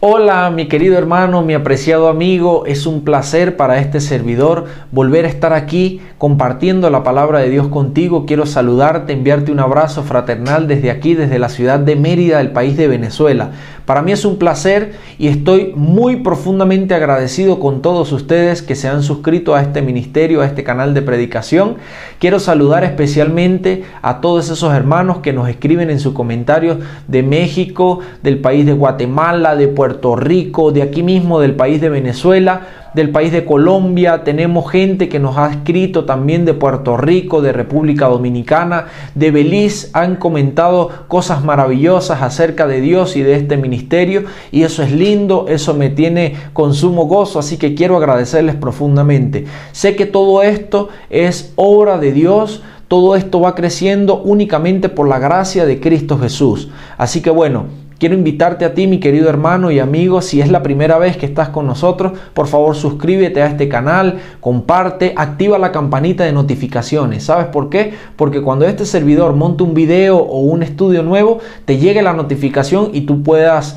Hola mi querido hermano, mi apreciado amigo, es un placer para este servidor volver a estar aquí compartiendo la palabra de Dios contigo. Quiero saludarte, enviarte un abrazo fraternal desde aquí, desde la ciudad de Mérida, el país de Venezuela. Para mí es un placer y estoy muy profundamente agradecido con todos ustedes que se han suscrito a este ministerio, a este canal de predicación. Quiero saludar especialmente a todos esos hermanos que nos escriben en sus comentarios de México, del país de Guatemala, de Puerto Rico, de aquí mismo del país de Venezuela, del país de Colombia. Tenemos gente que nos ha escrito también de Puerto Rico, de República Dominicana, de Belice. Han comentado cosas maravillosas acerca de Dios y de este ministerio, y eso es lindo, eso me tiene con sumo gozo, así que quiero agradecerles profundamente. Sé que todo esto es obra de Dios. Todo esto va creciendo únicamente por la gracia de Cristo Jesús. Así que bueno, quiero invitarte a ti, mi querido hermano y amigo, si es la primera vez que estás con nosotros, por favor suscríbete a este canal, comparte, activa la campanita de notificaciones. ¿Sabes por qué? Porque cuando este servidor monte un video o un estudio nuevo, te llegue la notificación y tú puedas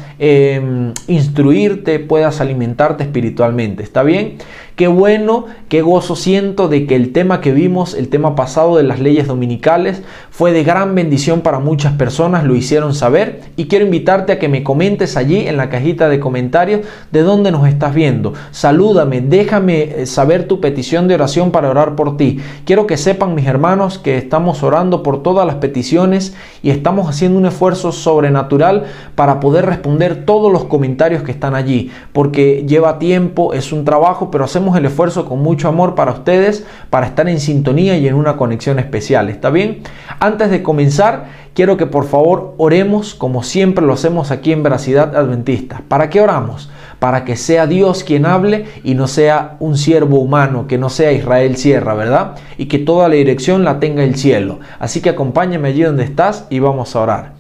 instruirte, puedas alimentarte espiritualmente. ¿Está bien? Qué bueno, qué gozo siento de que el tema que vimos, el tema pasado de las leyes dominicales, fue de gran bendición para muchas personas, lo hicieron saber, y quiero invitarte a que me comentes allí en la cajita de comentarios de dónde nos estás viendo. Salúdame, déjame saber tu petición de oración para orar por ti. Quiero que sepan, mis hermanos, que estamos orando por todas las peticiones y estamos haciendo un esfuerzo sobrenatural para poder responder todos los comentarios que están allí, porque lleva tiempo, es un trabajo, pero hacemos el esfuerzo con mucho amor para ustedes, para estar en sintonía y en una conexión especial. ¿Está bien? Antes de comenzar, quiero que por favor oremos como siempre lo hacemos aquí en Veracidad Adventista. ¿Para qué oramos? Para que sea Dios quien hable y no sea un siervo humano, que no sea Israel Sierra, ¿verdad? Y que toda la dirección la tenga el cielo. Así que acompáñame allí donde estás y vamos a orar.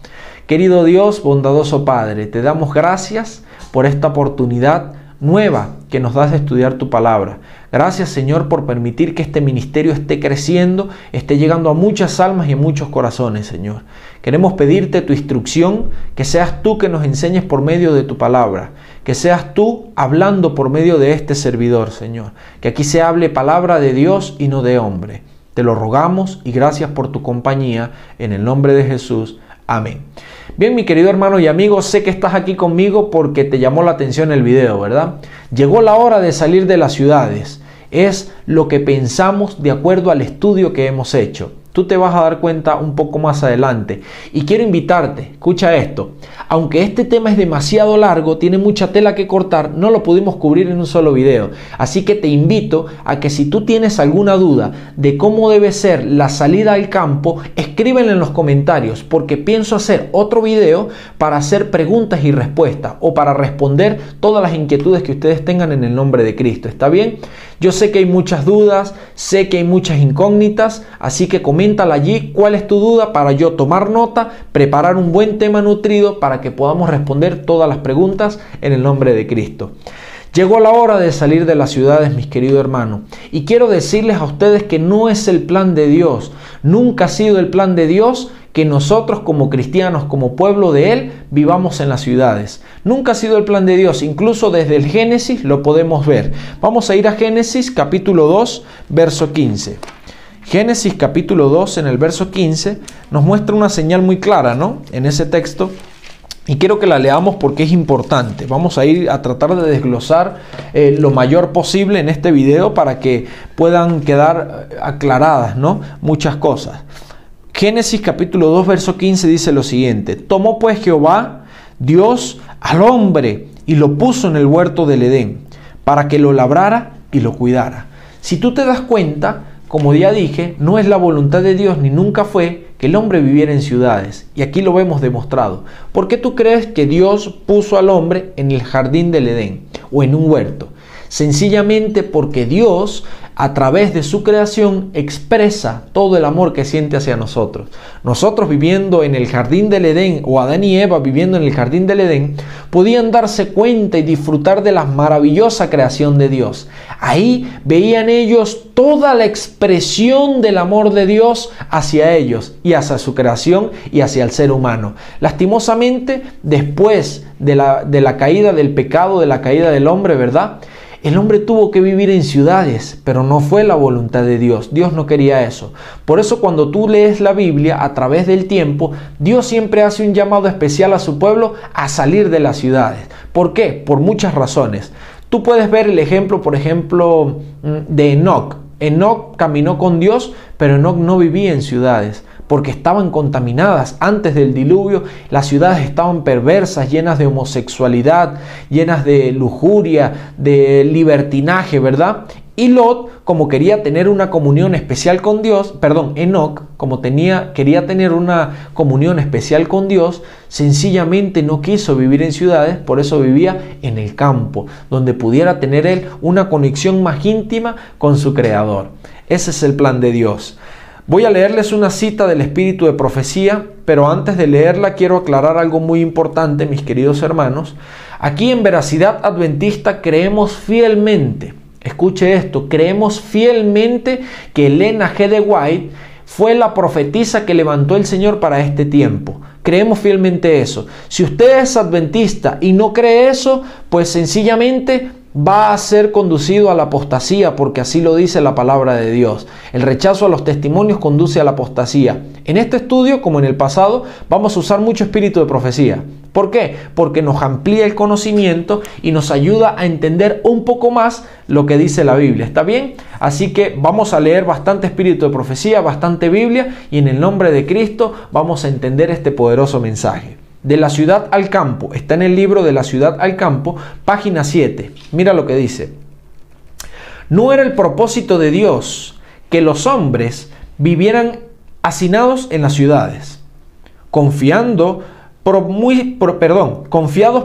Querido Dios, bondadoso Padre, te damos gracias por esta oportunidad nueva que nos das de estudiar tu palabra. Gracias, Señor, por permitir que este ministerio esté creciendo, esté llegando a muchas almas y a muchos corazones, Señor. Queremos pedirte tu instrucción, que seas tú que nos enseñes por medio de tu palabra, que seas tú hablando por medio de este servidor, Señor. Que aquí se hable palabra de Dios y no de hombre. Te lo rogamos y gracias por tu compañía, en el nombre de Jesús. Amén. Bien, mi querido hermano y amigo, sé que estás aquí conmigo porque te llamó la atención el video, ¿verdad? Llegó la hora de salir de las ciudades. Es lo que pensamos de acuerdo al estudio que hemos hecho. Tú te vas a dar cuenta un poco más adelante. Y quiero invitarte, escucha esto. Aunque este tema es demasiado largo, tiene mucha tela que cortar, no lo pudimos cubrir en un solo video. Así que te invito a que si tú tienes alguna duda de cómo debe ser la salida al campo, escríbela en los comentarios, porque pienso hacer otro video para hacer preguntas y respuestas o para responder todas las inquietudes que ustedes tengan en el nombre de Cristo. ¿Está bien? Yo sé que hay muchas dudas, sé que hay muchas incógnitas, así que coméntala allí cuál es tu duda para yo tomar nota, preparar un buen tema nutrido para que podamos responder todas las preguntas en el nombre de Cristo. Llegó la hora de salir de las ciudades, mis queridos hermanos, y quiero decirles a ustedes que no es el plan de Dios, nunca ha sido el plan de Dios que nosotros como cristianos, como pueblo de Él, vivamos en las ciudades. Nunca ha sido el plan de Dios, incluso desde el Génesis lo podemos ver. Vamos a ir a Génesis capítulo 2, verso 15. Génesis capítulo 2, en el verso 15, nos muestra una señal muy clara, ¿no? En ese texto. Y quiero que la leamos porque es importante. Vamos a ir a tratar de desglosar lo mayor posible en este video para que puedan quedar aclaradas, ¿no? Muchas cosas. Génesis capítulo 2, verso 15 dice lo siguiente. Tomó pues Jehová, Dios, al hombre y lo puso en el huerto del Edén para que lo labrara y lo cuidara. Si tú te das cuenta, como ya dije, no es la voluntad de Dios ni nunca fue que el hombre viviera en ciudades. Y aquí lo vemos demostrado. ¿Por qué tú crees que Dios puso al hombre en el jardín del Edén o en un huerto? Sencillamente porque Dios a través de su creación, expresa todo el amor que siente hacia nosotros. Nosotros viviendo en el jardín del Edén, o Adán y Eva viviendo en el jardín del Edén, podían darse cuenta y disfrutar de la maravillosa creación de Dios. Ahí veían ellos toda la expresión del amor de Dios hacia ellos y hacia su creación y hacia el ser humano. Lastimosamente, después de la caída del pecado, de la caída del hombre, ¿verdad? El hombre tuvo que vivir en ciudades, pero no fue la voluntad de Dios. Dios no quería eso. Por eso cuando tú lees la Biblia a través del tiempo, Dios siempre hace un llamado especial a su pueblo a salir de las ciudades. ¿Por qué? Por muchas razones. Tú puedes ver el ejemplo, por ejemplo, de Enoc. Enoc caminó con Dios, pero Enoc no vivía en ciudades, porque estaban contaminadas. Antes del diluvio, las ciudades estaban perversas, llenas de homosexualidad, llenas de lujuria, de libertinaje, ¿verdad? Y Lot, como quería tener una comunión especial con Dios, Enoc, como quería tener una comunión especial con Dios, sencillamente no quiso vivir en ciudades, por eso vivía en el campo, donde pudiera tener él una conexión más íntima con su Creador. Ese es el plan de Dios. Voy a leerles una cita del Espíritu de Profecía, pero antes de leerla quiero aclarar algo muy importante, mis queridos hermanos. Aquí en Veracidad Adventista creemos fielmente, escuche esto, creemos fielmente que Elena G. de White fue la profetisa que levantó el Señor para este tiempo. Creemos fielmente eso. Si usted es adventista y no cree eso, pues sencillamente va a ser conducido a la apostasía, porque así lo dice la palabra de Dios. El rechazo a los testimonios conduce a la apostasía. En este estudio, como en el pasado, vamos a usar mucho espíritu de profecía. ¿Por qué? Porque nos amplía el conocimiento y nos ayuda a entender un poco más lo que dice la Biblia. ¿Está bien? Así que vamos a leer bastante espíritu de profecía, bastante Biblia, y en el nombre de Cristo vamos a entender este poderoso mensaje. De la ciudad al campo, está en el libro De la ciudad al campo, página 7. Mira lo que dice. No era el propósito de Dios que los hombres vivieran hacinados en las ciudades, confiados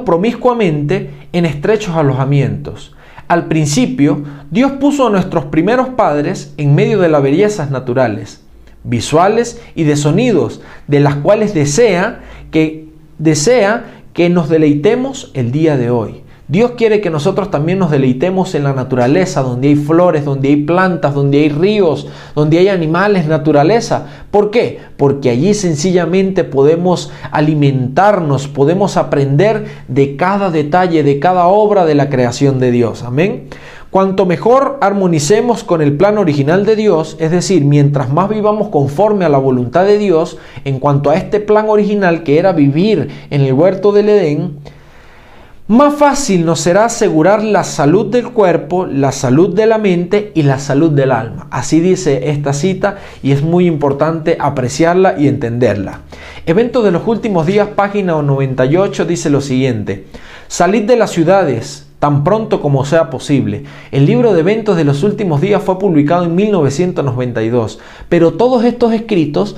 promiscuamente en estrechos alojamientos. Al principio, Dios puso a nuestros primeros padres en medio de las bellezas naturales, visuales y de sonidos, de las cuales desea que nos deleitemos el día de hoy. Dios quiere que nosotros también nos deleitemos en la naturaleza, donde hay flores, donde hay plantas, donde hay ríos, donde hay animales, naturaleza. ¿Por qué? Porque allí sencillamente podemos alimentarnos, podemos aprender de cada detalle, de cada obra de la creación de Dios. Amén. Cuanto mejor armonicemos con el plan original de Dios, es decir, mientras más vivamos conforme a la voluntad de Dios, en cuanto a este plan original que era vivir en el huerto del Edén, más fácil nos será asegurar la salud del cuerpo, la salud de la mente y la salud del alma. Así dice esta cita y es muy importante apreciarla y entenderla. Eventos de los últimos días, página 98, dice lo siguiente. Salid de las ciudades tan pronto como sea posible. El libro de eventos de los últimos días fue publicado en 1992, pero todos estos escritos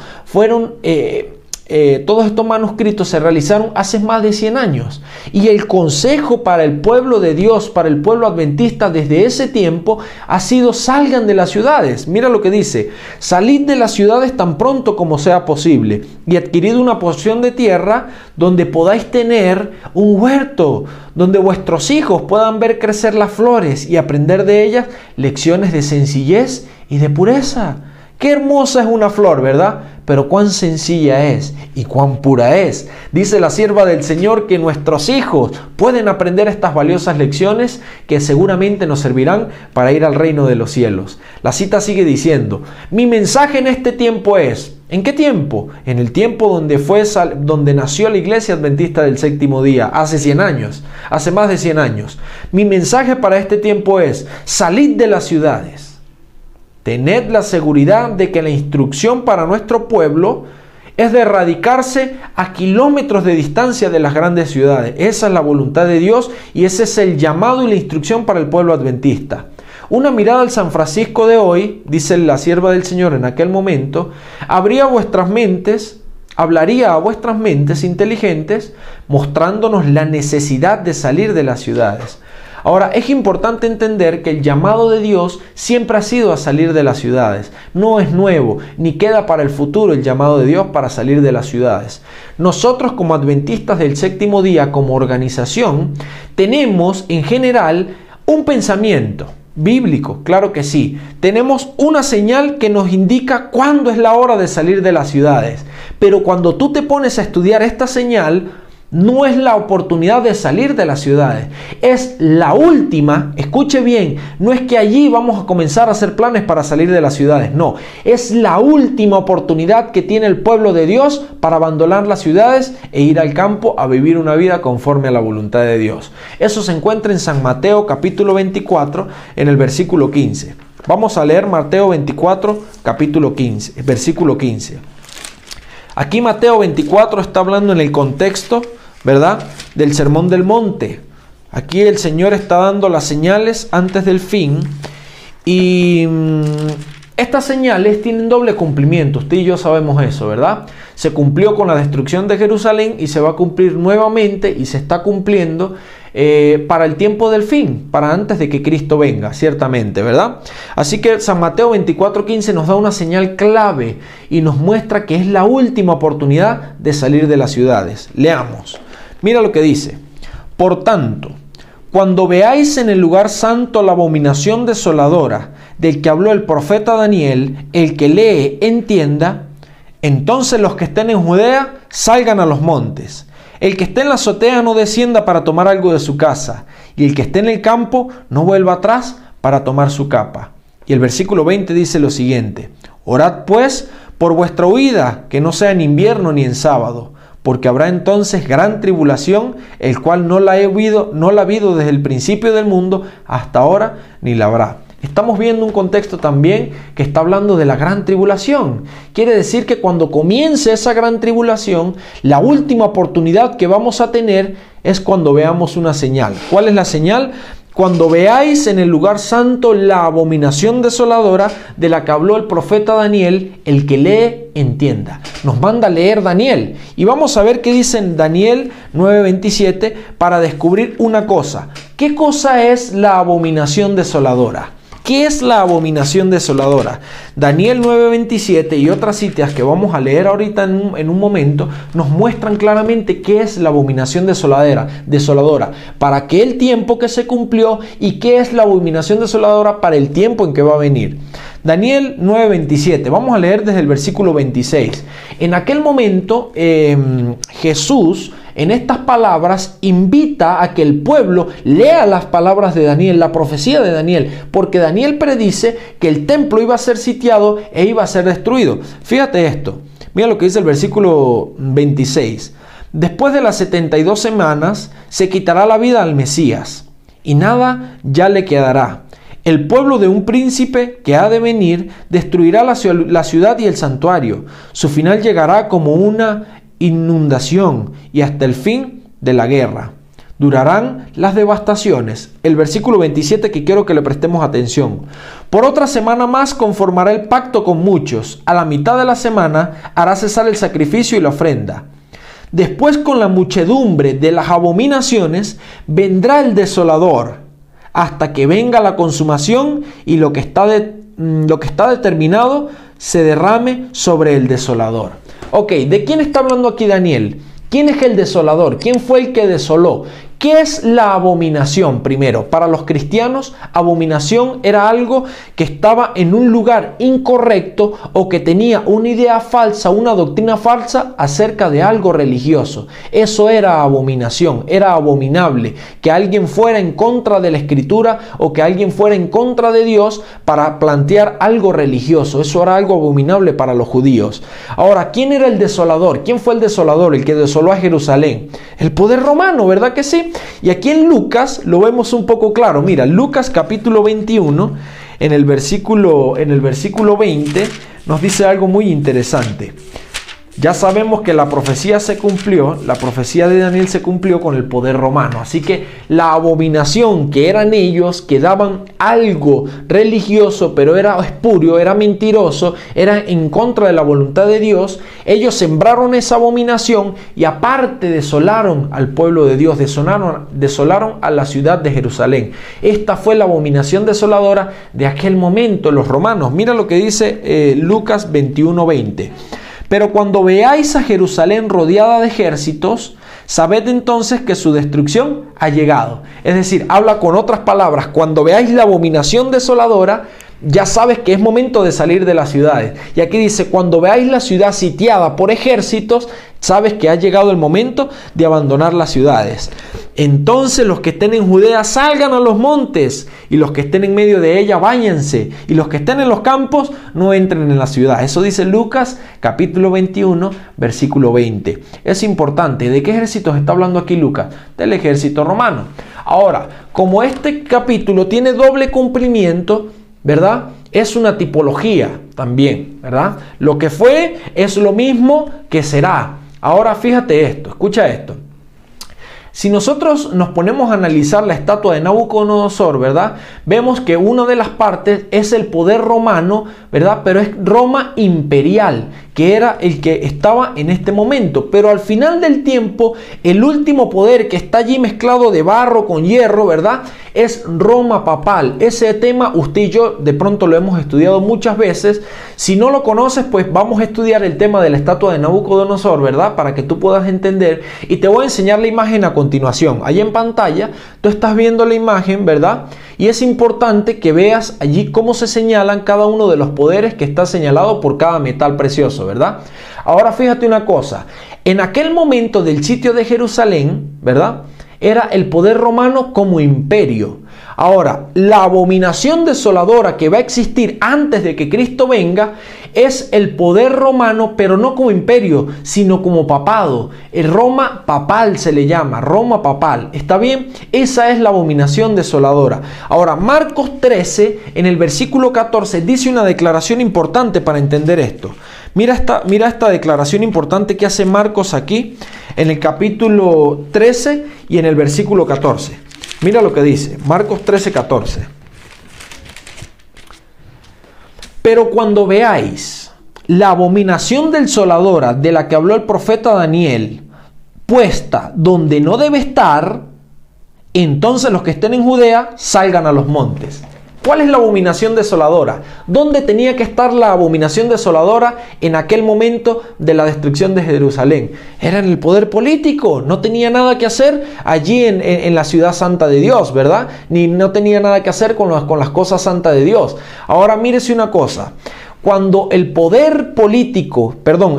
todos estos manuscritos se realizaron hace más de 100 años. Y el consejo para el pueblo de Dios, para el pueblo adventista desde ese tiempo ha sido: salgan de las ciudades. Mira lo que dice: salid de las ciudades tan pronto como sea posible y adquirid una porción de tierra donde podáis tener un huerto, donde vuestros hijos puedan ver crecer las flores y aprender de ellas lecciones de sencillez y de pureza. Qué hermosa es una flor, ¿verdad? Pero cuán sencilla es y cuán pura es. Dice la sierva del Señor que nuestros hijos pueden aprender estas valiosas lecciones que seguramente nos servirán para ir al reino de los cielos. La cita sigue diciendo: mi mensaje en este tiempo es... ¿En qué tiempo? En el tiempo donde nació la Iglesia Adventista del Séptimo Día, hace 100 años, hace más de 100 años. Mi mensaje para este tiempo es: salid de las ciudades. Tened la seguridad de que la instrucción para nuestro pueblo es de radicarse a kilómetros de distancia de las grandes ciudades. Esa es la voluntad de Dios y ese es el llamado y la instrucción para el pueblo adventista. Una mirada al San Francisco de hoy, dice la sierva del Señor en aquel momento, hablaría a vuestras mentes inteligentes, mostrándonos la necesidad de salir de las ciudades. Ahora, es importante entender que el llamado de Dios siempre ha sido a salir de las ciudades. No es nuevo, ni queda para el futuro el llamado de Dios para salir de las ciudades. Nosotros como adventistas del séptimo día, como organización, tenemos en general un pensamiento bíblico, claro que sí. Tenemos una señal que nos indica cuándo es la hora de salir de las ciudades. Pero cuando tú te pones a estudiar esta señal, no es la oportunidad de salir de las ciudades. Es la última, escuche bien, no es que allí vamos a comenzar a hacer planes para salir de las ciudades. No, es la última oportunidad que tiene el pueblo de Dios para abandonar las ciudades e ir al campo a vivir una vida conforme a la voluntad de Dios. Eso se encuentra en San Mateo capítulo 24 en el versículo 15. Vamos a leer Mateo 24 capítulo 15, versículo 15. Aquí Mateo 24 está hablando en el contexto, ¿verdad?, del Sermón del Monte. Aquí el Señor está dando las señales antes del fin y estas señales tienen doble cumplimiento. Usted y yo sabemos eso, ¿verdad? Se cumplió con la destrucción de Jerusalén y se va a cumplir nuevamente y se está cumpliendo para el tiempo del fin, para antes de que Cristo venga, ciertamente, ¿verdad? Así que San Mateo 24:15 nos da una señal clave y nos muestra que es la última oportunidad de salir de las ciudades. Leamos. Mira lo que dice. Por tanto, cuando veáis en el lugar santo la abominación desoladora del que habló el profeta Daniel, el que lee entienda, entonces los que estén en Judea salgan a los montes. El que esté en la azotea no descienda para tomar algo de su casa, y el que esté en el campo no vuelva atrás para tomar su capa. Y el versículo 20 dice lo siguiente: orad pues por vuestra huida, que no sea en invierno ni en sábado, porque habrá entonces gran tribulación, el cual no la ha habido desde el principio del mundo hasta ahora, ni la habrá. Estamos viendo un contexto también que está hablando de la gran tribulación. Quiere decir que cuando comience esa gran tribulación, la última oportunidad que vamos a tener es cuando veamos una señal. ¿Cuál es la señal? Cuando veáis en el lugar santo la abominación desoladora de la que habló el profeta Daniel, el que lee entienda. Nos manda a leer Daniel y vamos a ver qué dice en Daniel 9:27 para descubrir una cosa. ¿Qué cosa es la abominación desoladora? ¿Qué es la abominación desoladora? Daniel 9:27 y otras citas que vamos a leer ahorita en un momento nos muestran claramente qué es la abominación desoladora, para aquel tiempo que se cumplió y qué es la abominación desoladora para el tiempo en que va a venir. Daniel 9:27, vamos a leer desde el versículo 26. En aquel momento Jesús, en estas palabras, invita a que el pueblo lea las palabras de Daniel, la profecía de Daniel, porque Daniel predice que el templo iba a ser sitiado e iba a ser destruido. Fíjate esto, mira lo que dice el versículo 26. Después de las 72 semanas se quitará la vida al Mesías y nada ya le quedará. El pueblo de un príncipe que ha de venir destruirá la ciudad y el santuario. Su final llegará como una inundación y hasta el fin de la guerra. Durarán las devastaciones. El versículo 27 que quiero que le prestemos atención. Por otra semana más conformará el pacto con muchos. A la mitad de la semana hará cesar el sacrificio y la ofrenda. Después, con la muchedumbre de las abominaciones, vendrá el desolador, hasta que venga la consumación y lo que está determinado se derrame sobre el desolador. Ok, ¿de quién está hablando aquí Daniel? ¿Quién es el desolador? ¿Quién fue el que desoló? ¿Qué es la abominación? Primero, para los cristianos, abominación era algo que estaba en un lugar incorrecto o que tenía una idea falsa, una doctrina falsa acerca de algo religioso. Eso era abominación, era abominable. Que alguien fuera en contra de la Escritura o que alguien fuera en contra de Dios para plantear algo religioso. Eso era algo abominable para los judíos. Ahora, ¿quién era el desolador? ¿Quién fue el desolador? El que desoló a Jerusalén. El poder romano, ¿verdad que sí? Y aquí en Lucas lo vemos un poco claro. Mira, Lucas capítulo 21, en el versículo 20, nos dice algo muy interesante. ya sabemos que la profecía se cumplió, la profecía de Daniel se cumplió con el poder romano. Así que la abominación que eran ellos, que daban algo religioso, pero era espurio, era mentiroso, era en contra de la voluntad de Dios, ellos sembraron esa abominación y aparte desolaron al pueblo de Dios, desolaron a la ciudad de Jerusalén. Esta fue la abominación desoladora de aquel momento, los romanos. Mira lo que dice Lucas 21:20. Pero cuando veáis a Jerusalén rodeada de ejércitos, sabed entonces que su destrucción ha llegado. Es decir, habla con otras palabras, cuando veáis la abominación desoladora, ya sabes que es momento de salir de las ciudades. Y aquí dice, cuando veáis la ciudad sitiada por ejércitos, sabes que ha llegado el momento de abandonar las ciudades. Entonces los que estén en Judea salgan a los montes, y los que estén en medio de ella váyanse, y los que estén en los campos no entren en la ciudad. Eso dice Lucas capítulo 21 versículo 20. Es importante, ¿de qué ejércitos está hablando aquí Lucas? Del ejército romano. Ahora, como este capítulo tiene doble cumplimiento, ¿verdad? Es una tipología también, ¿verdad? Lo que fue es lo mismo que será. Ahora fíjate esto, escucha esto. Si nosotros nos ponemos a analizar la estatua de Nabucodonosor, ¿verdad? Vemos que una de las partes es el poder romano, ¿verdad? Pero es Roma imperial, que era el que estaba en este momento. Pero al final del tiempo, el último poder que está allí mezclado de barro con hierro, ¿verdad? Es Roma papal. Ese tema usted y yo de pronto lo hemos estudiado muchas veces. Si no lo conoces, pues vamos a estudiar el tema de la estatua de Nabucodonosor, ¿verdad? Para que tú puedas entender. Y te voy a enseñar la imagen a continuación. Allí en pantalla tú estás viendo la imagen, ¿verdad? Y es importante que veas allí cómo se señalan cada uno de los poderes que está señalado por cada metal precioso, ¿verdad? Ahora fíjate una cosa. En aquel momento del sitio de Jerusalén, ¿verdad? Era el poder romano como imperio. Ahora, la abominación desoladora que va a existir antes de que Cristo venga es el poder romano, pero no como imperio, sino como papado. El Roma papal se le llama, Roma papal. ¿Está bien? Esa es la abominación desoladora. Ahora, Marcos 13, en el versículo 14, dice una declaración importante para entender esto. Mira esta declaración importante que hace Marcos aquí, en el capítulo 13 y en el versículo 14. Mira lo que dice, Marcos 13, 14. Pero cuando veáis la abominación desoladora de la que habló el profeta Daniel, puesta donde no debe estar, entonces los que estén en Judea salgan a los montes. ¿Cuál es la abominación desoladora? ¿Dónde tenía que estar la abominación desoladora en aquel momento de la destrucción de Jerusalén? Era en el poder político, no tenía nada que hacer allí en la ciudad santa de Dios, ¿verdad? Ni no tenía nada que hacer con las cosas santas de Dios. Ahora mírese una cosa. Cuando el poder político,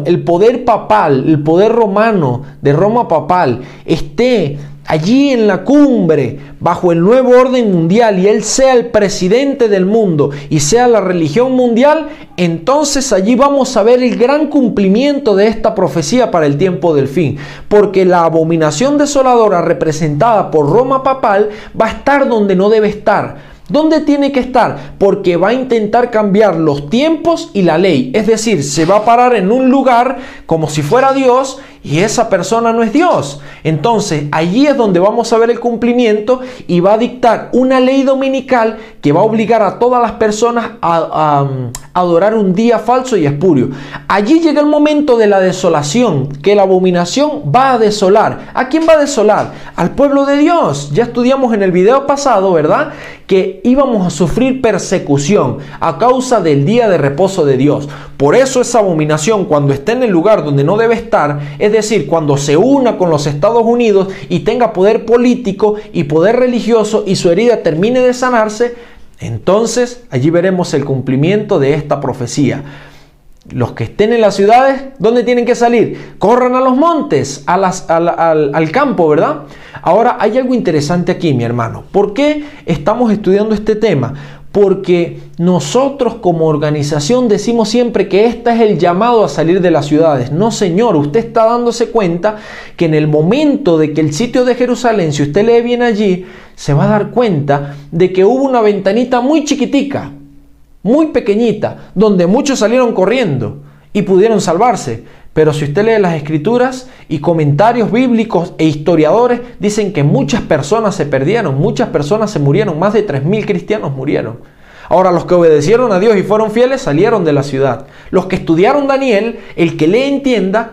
el poder papal, el poder romano de Roma papal esté allí en la cumbre, bajo el nuevo orden mundial, y él sea el presidente del mundo y sea la religión mundial, entonces allí vamos a ver el gran cumplimiento de esta profecía para el tiempo del fin. Porque la abominación desoladora representada por Roma papal va a estar donde no debe estar. ¿Dónde tiene que estar? Porque va a intentar cambiar los tiempos y la ley. Es decir, se va a parar en un lugar como si fuera Dios y esa persona no es Dios. Entonces, allí es donde vamos a ver el cumplimiento y va a dictar una ley dominical que va a obligar a todas las personas a adorar un día falso y espurio. Allí llega el momento de la desolación, que la abominación va a desolar. ¿A quién va a desolar? Al pueblo de Dios. Ya estudiamos en el video pasado, ¿verdad?, que íbamos a sufrir persecución a causa del día de reposo de Dios. Por eso esa abominación, cuando esté en el lugar donde no debe estar, es decir, cuando se una con los Estados Unidos y tenga poder político y poder religioso y su herida termine de sanarse, entonces allí veremos el cumplimiento de esta profecía. Los que estén en las ciudades, ¿dónde tienen que salir? Corran a los montes, al campo, ¿verdad? Ahora hay algo interesante aquí, mi hermano. ¿Por qué estamos estudiando este tema? Porque nosotros como organización decimos siempre que este es el llamado a salir de las ciudades. No, señor, usted está dándose cuenta que en el momento de que el sitio de Jerusalén, si usted lee bien allí, se va a dar cuenta de que hubo una ventanita muy chiquitica, muy pequeñita, donde muchos salieron corriendo y pudieron salvarse. Pero si usted lee las escrituras y comentarios bíblicos e historiadores, dicen que muchas personas se perdieron, muchas personas se murieron, más de 3.000 cristianos murieron. Ahora, los que obedecieron a Dios y fueron fieles salieron de la ciudad. Los que estudiaron Daniel, el que le entienda,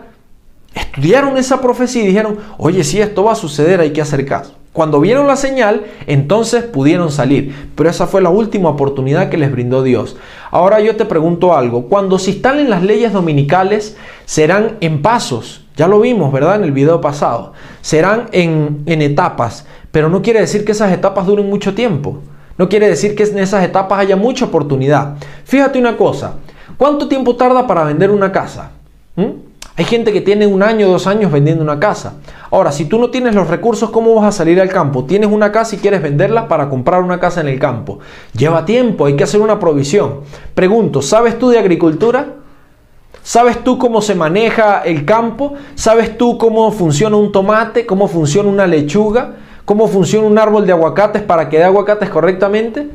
estudiaron esa profecía y dijeron, oye, si esto va a suceder, hay que hacer caso. Cuando vieron la señal, entonces pudieron salir. Pero esa fue la última oportunidad que les brindó Dios. Ahora yo te pregunto algo. Cuando se instalen las leyes dominicales, serán en pasos. Ya lo vimos, ¿verdad? En el video pasado. Serán en etapas. Pero no quiere decir que esas etapas duren mucho tiempo. No quiere decir que en esas etapas haya mucha oportunidad. Fíjate una cosa. ¿Cuánto tiempo tarda para vender una casa? Hay gente que tiene 1 año, 2 años vendiendo una casa. Ahora, si tú no tienes los recursos, ¿cómo vas a salir al campo? Tienes una casa y quieres venderla para comprar una casa en el campo. Lleva tiempo, hay que hacer una provisión. Pregunto, ¿sabes tú de agricultura? ¿Sabes tú cómo se maneja el campo? ¿Sabes tú cómo funciona un tomate? ¿Cómo funciona una lechuga? ¿Cómo funciona un árbol de aguacates para que dé aguacates correctamente?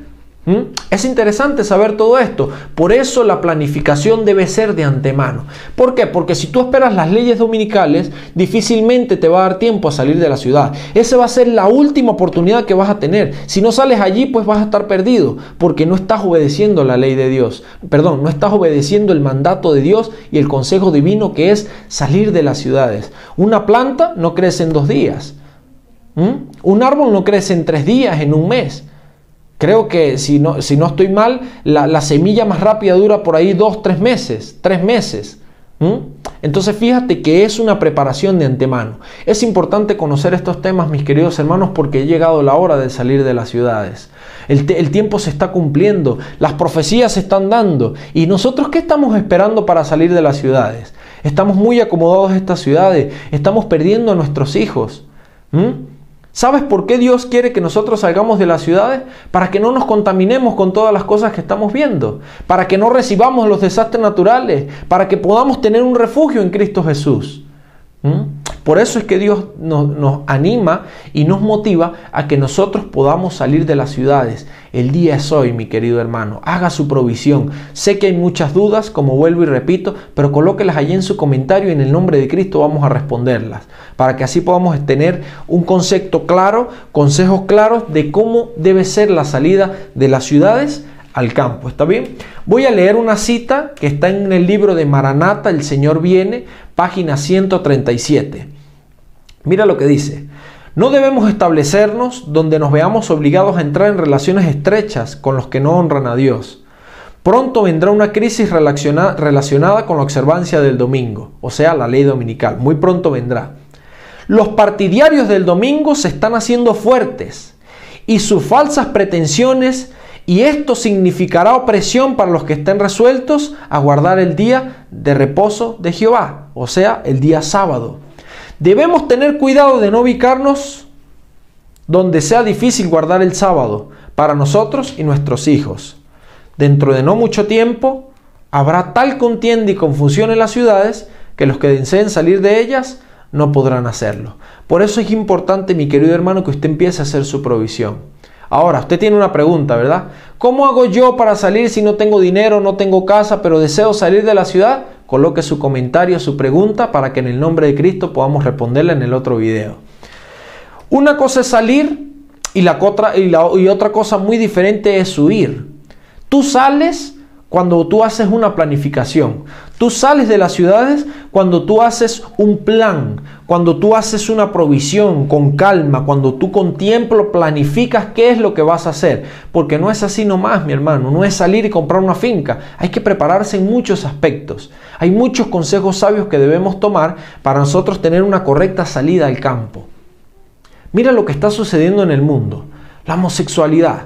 Es interesante saber todo esto. Por eso la planificación debe ser de antemano. ¿Por qué? Porque si tú esperas las leyes dominicales, difícilmente te va a dar tiempo a salir de la ciudad. Esa va a ser la última oportunidad que vas a tener. Si no sales allí, pues vas a estar perdido, porque no estás obedeciendo la ley de Dios. Perdón, no estás obedeciendo el mandato de Dios y el consejo divino, que es salir de las ciudades. Una planta no crece en 2 días. Un árbol no crece en 3 días, en 1 mes. Creo que si no estoy mal, la semilla más rápida dura por ahí 2, 3 meses. 3 meses. Entonces fíjate que es una preparación de antemano. Es importante conocer estos temas, mis queridos hermanos, porque ha llegado la hora de salir de las ciudades. El tiempo se está cumpliendo, las profecías se están dando. ¿Y nosotros qué estamos esperando para salir de las ciudades? Estamos muy acomodados en estas ciudades, estamos perdiendo a nuestros hijos. ¿Sabes por qué Dios quiere que nosotros salgamos de las ciudades? Para que no nos contaminemos con todas las cosas que estamos viendo, para que no recibamos los desastres naturales, para que podamos tener un refugio en Cristo Jesús. Por eso es que Dios nos anima y nos motiva a que nosotros podamos salir de las ciudades. El día es hoy, mi querido hermano. Haga su provisión. Sé que hay muchas dudas, como vuelvo y repito, pero colóquelas allí en su comentario y en el nombre de Cristo vamos a responderlas, para que así podamos tener un concepto claro, consejos claros de cómo debe ser la salida de las ciudades al campo. ¿Está bien? Voy a leer una cita que está en el libro de Maranata, El Señor Viene, página 137. Mira lo que dice. No debemos establecernos donde nos veamos obligados a entrar en relaciones estrechas con los que no honran a Dios. Pronto vendrá una crisis relacionada con la observancia del domingo, o sea, la ley dominical. Muy pronto vendrá. Los partidarios del domingo se están haciendo fuertes y sus falsas pretensiones, y esto significará opresión para los que estén resueltos a guardar el día de reposo de Jehová, o sea, el día sábado. Debemos tener cuidado de no ubicarnos donde sea difícil guardar el sábado para nosotros y nuestros hijos. Dentro de no mucho tiempo habrá tal contienda y confusión en las ciudades que los que deseen salir de ellas no podrán hacerlo. Por eso es importante, mi querido hermano, que usted empiece a hacer su provisión. Ahora, usted tiene una pregunta, ¿verdad? ¿Cómo hago yo para salir si no tengo dinero, no tengo casa, pero deseo salir de la ciudad? Coloque su comentario, su pregunta, para que en el nombre de Cristo podamos responderla en el otro video. Una cosa es salir y otra cosa muy diferente es huir. Tú sales cuando tú haces una planificación. Tú sales de las ciudades cuando tú haces un plan, cuando tú haces una provisión con calma, cuando tú con tiempo planificas qué es lo que vas a hacer. Porque no es así nomás, mi hermano, no es salir y comprar una finca. Hay que prepararse en muchos aspectos. Hay muchos consejos sabios que debemos tomar para nosotros tener una correcta salida al campo. Mira lo que está sucediendo en el mundo. La homosexualidad.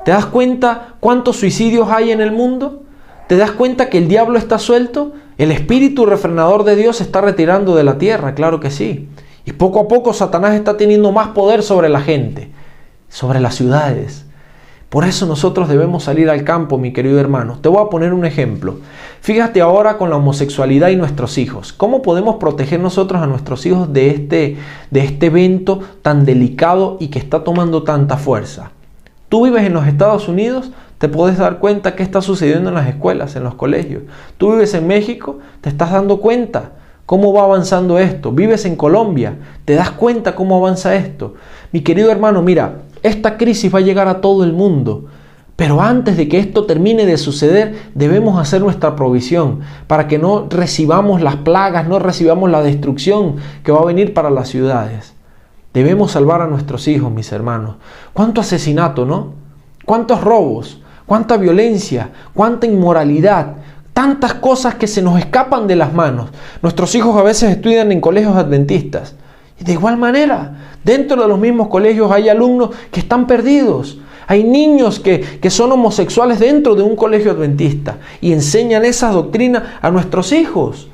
¿Te das cuenta cuántos suicidios hay en el mundo? ¿Te das cuenta que el diablo está suelto? El espíritu refrenador de Dios se está retirando de la tierra, claro que sí. Y poco a poco Satanás está teniendo más poder sobre la gente, sobre las ciudades. Por eso nosotros debemos salir al campo, mi querido hermano. Te voy a poner un ejemplo. Fíjate ahora con la homosexualidad y nuestros hijos. ¿Cómo podemos proteger nosotros a nuestros hijos de este evento tan delicado y que está tomando tanta fuerza? Tú vives en los Estados Unidos, te puedes dar cuenta qué está sucediendo en las escuelas, en los colegios. Tú vives en México, te estás dando cuenta. ¿Cómo va avanzando esto? ¿Vives en Colombia? ¿Te das cuenta cómo avanza esto? Mi querido hermano, mira, esta crisis va a llegar a todo el mundo. Pero antes de que esto termine de suceder, debemos hacer nuestra provisión para que no recibamos las plagas, no recibamos la destrucción que va a venir para las ciudades. Debemos salvar a nuestros hijos, mis hermanos. ¿Cuánto asesinato, no? ¿Cuántos robos? ¿Cuánta violencia? ¿Cuánta inmoralidad? Tantas cosas que se nos escapan de las manos. Nuestros hijos a veces estudian en colegios adventistas. Y de igual manera, dentro de los mismos colegios hay alumnos que están perdidos. Hay niños que son homosexuales dentro de un colegio adventista y enseñan esas doctrinas a nuestros hijos.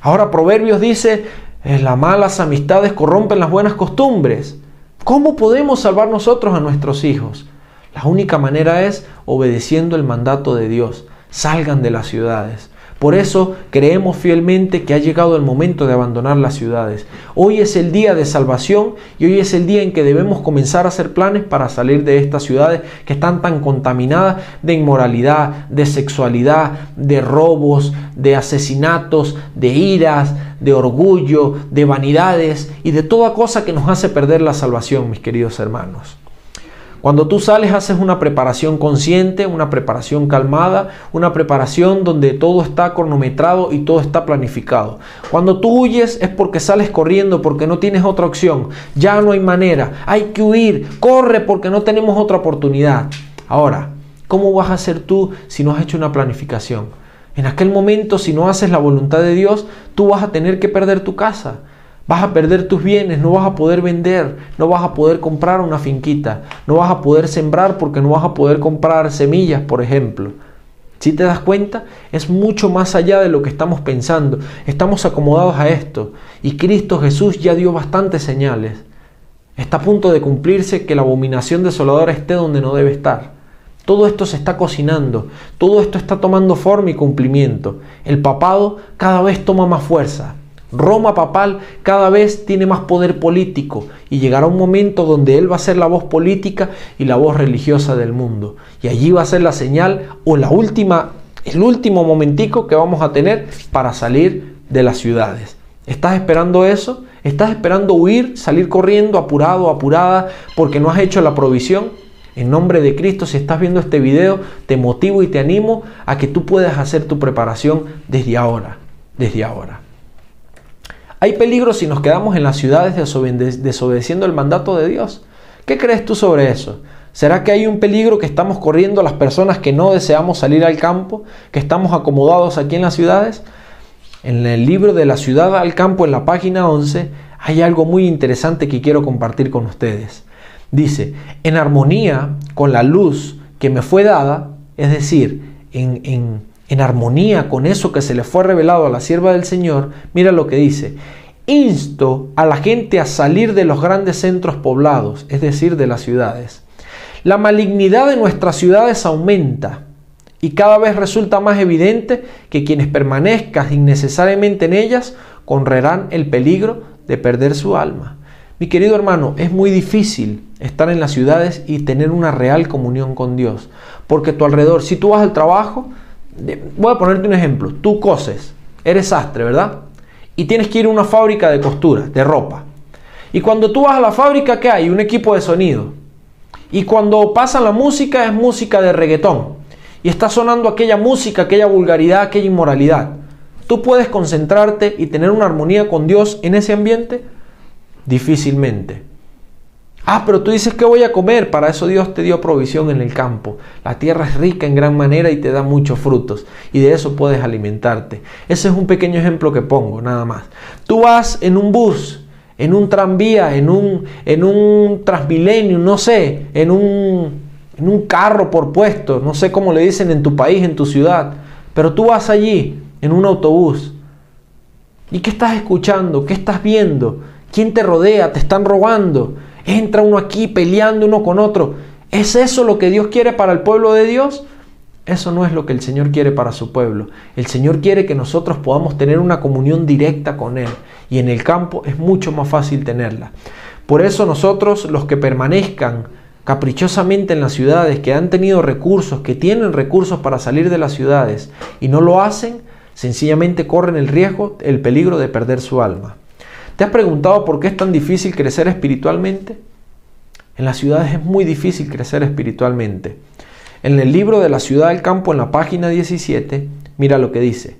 Ahora Proverbios dice, las malas amistades corrompen las buenas costumbres. ¿Cómo podemos salvar nosotros a nuestros hijos? La única manera es obedeciendo el mandato de Dios. Salgan de las ciudades. Por eso creemos fielmente que ha llegado el momento de abandonar las ciudades. Hoy es el día de salvación y hoy es el día en que debemos comenzar a hacer planes para salir de estas ciudades que están tan contaminadas de inmoralidad, de sexualidad, de robos, de asesinatos, de iras, de orgullo, de vanidades y de toda cosa que nos hace perder la salvación, mis queridos hermanos. Cuando tú sales haces una preparación consciente, una preparación calmada, una preparación donde todo está cronometrado y todo está planificado. Cuando tú huyes es porque sales corriendo, porque no tienes otra opción. Ya no hay manera, hay que huir, corre porque no tenemos otra oportunidad. Ahora, ¿cómo vas a hacer tú si no has hecho una planificación? En aquel momento, si no haces la voluntad de Dios, tú vas a tener que perder tu casa. Vas a perder tus bienes, no vas a poder vender, no vas a poder comprar una finquita, no vas a poder sembrar porque no vas a poder comprar semillas, por ejemplo. Si te das cuenta, es mucho más allá de lo que estamos pensando. Estamos acomodados a esto y Cristo Jesús ya dio bastantes señales. Está a punto de cumplirse que la abominación desoladora esté donde no debe estar. Todo esto se está cocinando, todo esto está tomando forma y cumplimiento. El papado cada vez toma más fuerza. Roma papal cada vez tiene más poder político y llegará un momento donde él va a ser la voz política y la voz religiosa del mundo. Y allí va a ser la señal o el último momentico que vamos a tener para salir de las ciudades. ¿Estás esperando eso? ¿Estás esperando huir, salir corriendo, apurado, apurada, porque no has hecho la provisión? En nombre de Cristo, si estás viendo este video, te motivo y te animo a que tú puedas hacer tu preparación desde ahora, desde ahora. ¿Hay peligro si nos quedamos en las ciudades desobedeciendo el mandato de Dios? ¿Qué crees tú sobre eso? ¿Será que hay un peligro que estamos corriendo las personas que no deseamos salir al campo, que estamos acomodados aquí en las ciudades? En el libro de La ciudad al campo, en la página 11, hay algo muy interesante que quiero compartir con ustedes. Dice, en armonía con la luz que me fue dada, es decir, en armonía con eso que se le fue revelado a la sierva del Señor, mira lo que dice: insto a la gente a salir de los grandes centros poblados, es decir, de las ciudades. La malignidad de nuestras ciudades aumenta y cada vez resulta más evidente que quienes permanezcan innecesariamente en ellas correrán el peligro de perder su alma. Mi querido hermano, es muy difícil estar en las ciudades y tener una real comunión con Dios, porque a tu alrededor, si tú vas al trabajo, voy a ponerte un ejemplo, tú coses, eres sastre, ¿verdad? Y tienes que ir a una fábrica de costura, de ropa. Y cuando tú vas a la fábrica, ¿qué hay? Un equipo de sonido. Y cuando pasa la música, es música de reggaetón. Y está sonando aquella música, aquella vulgaridad, aquella inmoralidad. ¿Tú puedes concentrarte y tener una armonía con Dios en ese ambiente? Difícilmente. Pero tú dices que voy a comer. Para eso Dios te dio provisión en el campo. La tierra es rica en gran manera y te da muchos frutos. Y de eso puedes alimentarte. Ese es un pequeño ejemplo que pongo, nada más. Tú vas en un bus, en un tranvía, en un Transmilenio, no sé, en un carro por puesto, no sé cómo le dicen en tu país, en tu ciudad. Pero tú vas allí, en un autobús. ¿Y qué estás escuchando? ¿Qué estás viendo? ¿Quién te rodea? ¿Te están robando? Entra uno aquí peleando uno con otro. ¿Es eso lo que Dios quiere para el pueblo de Dios? Eso no es lo que el Señor quiere para su pueblo. El Señor quiere que nosotros podamos tener una comunión directa con Él. Y en el campo es mucho más fácil tenerla. Por eso nosotros, los que permanezcan caprichosamente en las ciudades, que han tenido recursos, que tienen recursos para salir de las ciudades y no lo hacen, sencillamente corren el riesgo, el peligro de perder su alma. ¿Te has preguntado por qué es tan difícil crecer espiritualmente? En las ciudades es muy difícil crecer espiritualmente. En el libro de La ciudad del campo, en la página 17, mira lo que dice.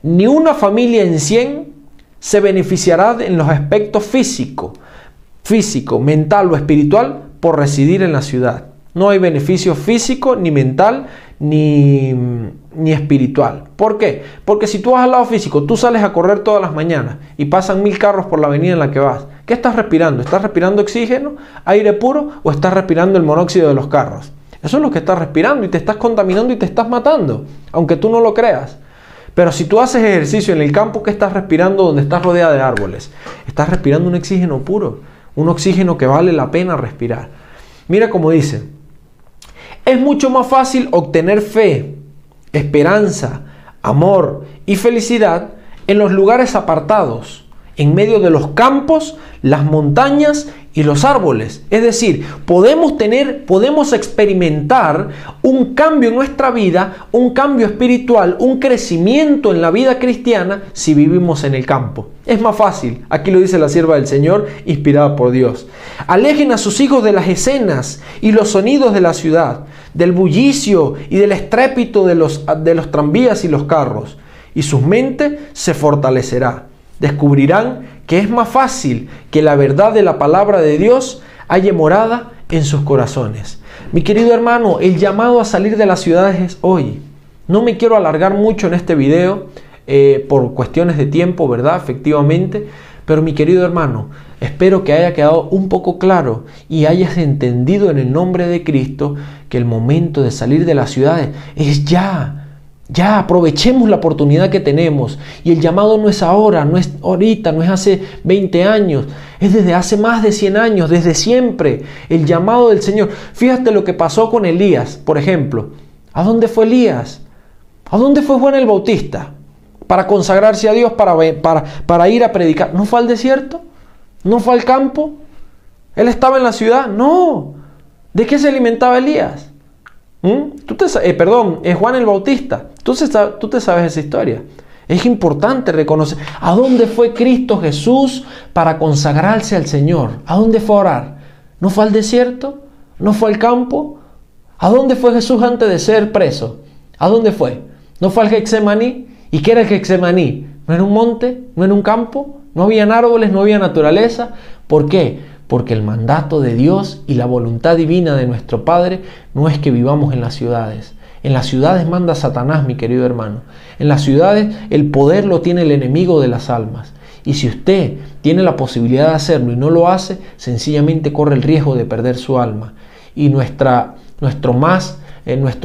Ni una familia en 100 se beneficiará en los aspectos físico, mental o espiritual por residir en la ciudad. No hay beneficio físico, ni mental, ni espiritual. ¿Por qué? Porque si tú vas al lado físico, tú sales a correr todas las mañanas y pasan 1000 carros por la avenida en la que vas. ¿Qué estás respirando? ¿Estás respirando oxígeno, aire puro o estás respirando el monóxido de los carros? Eso es lo que estás respirando y te estás contaminando y te estás matando, aunque tú no lo creas. Pero si tú haces ejercicio en el campo, ¿qué estás respirando donde estás rodeada de árboles? Estás respirando un oxígeno puro, un oxígeno que vale la pena respirar. Mira cómo dice, es mucho más fácil obtener fe, esperanza, amor y felicidad en los lugares apartados, en medio de los campos, las montañas y los árboles. Es decir, podemos experimentar un cambio en nuestra vida, un cambio espiritual, un crecimiento en la vida cristiana si vivimos en el campo. Es más fácil, aquí lo dice la sierva del Señor, inspirada por Dios. Alejen a sus hijos de las escenas y los sonidos de la ciudad, del bullicio y del estrépito de los tranvías y los carros, y su mente se fortalecerá. Descubrirán que es más fácil que la verdad de la palabra de Dios haya morada en sus corazones. Mi querido hermano, el llamado a salir de las ciudades es hoy. No me quiero alargar mucho en este video por cuestiones de tiempo, ¿verdad? Efectivamente. Pero mi querido hermano, espero que haya quedado un poco claro y hayas entendido en el nombre de Cristo que el momento de salir de las ciudades es ya. Ya, aprovechemos la oportunidad que tenemos. Y el llamado no es ahora, no es ahorita, no es hace 20 años. Es desde hace más de 100 años, desde siempre. El llamado del Señor. Fíjate lo que pasó con Elías, por ejemplo. ¿A dónde fue Elías? ¿A dónde fue Juan el Bautista? Para consagrarse a Dios, para ir a predicar. ¿No fue al desierto? ¿No fue al campo? ¿Él estaba en la ciudad? No. ¿De qué se alimentaba Elías? Es Juan el Bautista. Tú te sabes esa historia. Es importante reconocer a dónde fue Cristo Jesús para consagrarse al Señor. ¿A dónde fue a orar? ¿No fue al desierto? ¿No fue al campo? ¿A dónde fue Jesús antes de ser preso? ¿A dónde fue? ¿No fue al Getsemaní? ¿Y qué era el Getsemaní? ¿No era un monte? ¿No era un campo? ¿No habían árboles? ¿No había naturaleza? ¿Por qué? Porque el mandato de Dios y la voluntad divina de nuestro Padre no es que vivamos en las ciudades. En las ciudades manda Satanás, mi querido hermano. En las ciudades el poder lo tiene el enemigo de las almas. Y si usted tiene la posibilidad de hacerlo y no lo hace, sencillamente corre el riesgo de perder su alma. Y nuestro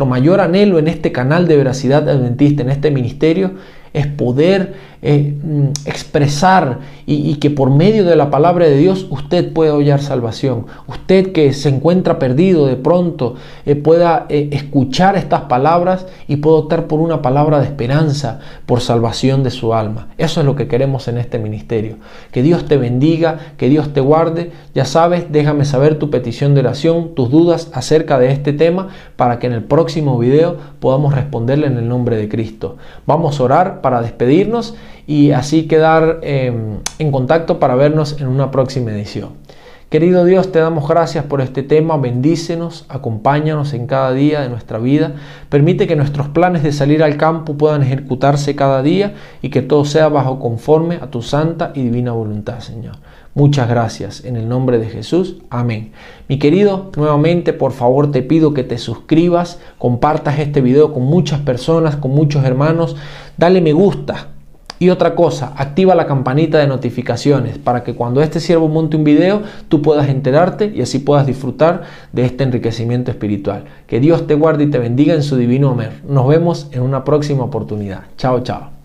mayor anhelo en este canal de Veracidad Adventista, en este ministerio, es poder expresar y que por medio de la palabra de Dios usted pueda hallar salvación. Usted que se encuentra perdido de pronto pueda escuchar estas palabras y pueda optar por una palabra de esperanza, por salvación de su alma. Eso es lo que queremos en este ministerio. Que Dios te bendiga, que Dios te guarde. Ya sabes, déjame saber tu petición de oración, tus dudas acerca de este tema, para que en el próximo video podamos responderle en el nombre de Cristo. Vamos a orar para despedirnos y así quedar en contacto para vernos en una próxima edición. Querido Dios, te damos gracias por este tema. Bendícenos, acompáñanos en cada día de nuestra vida. Permite que nuestros planes de salir al campo puedan ejecutarse cada día y que todo sea bajo conforme a tu santa y divina voluntad, Señor. Muchas gracias. En el nombre de Jesús. Amén. Mi querido, nuevamente, por favor, te pido que te suscribas, compartas este video con muchas personas, con muchos hermanos. Dale me gusta. Y otra cosa, activa la campanita de notificaciones para que cuando este siervo monte un video, tú puedas enterarte y así puedas disfrutar de este enriquecimiento espiritual. Que Dios te guarde y te bendiga en su divino amor. Nos vemos en una próxima oportunidad. Chao, chao.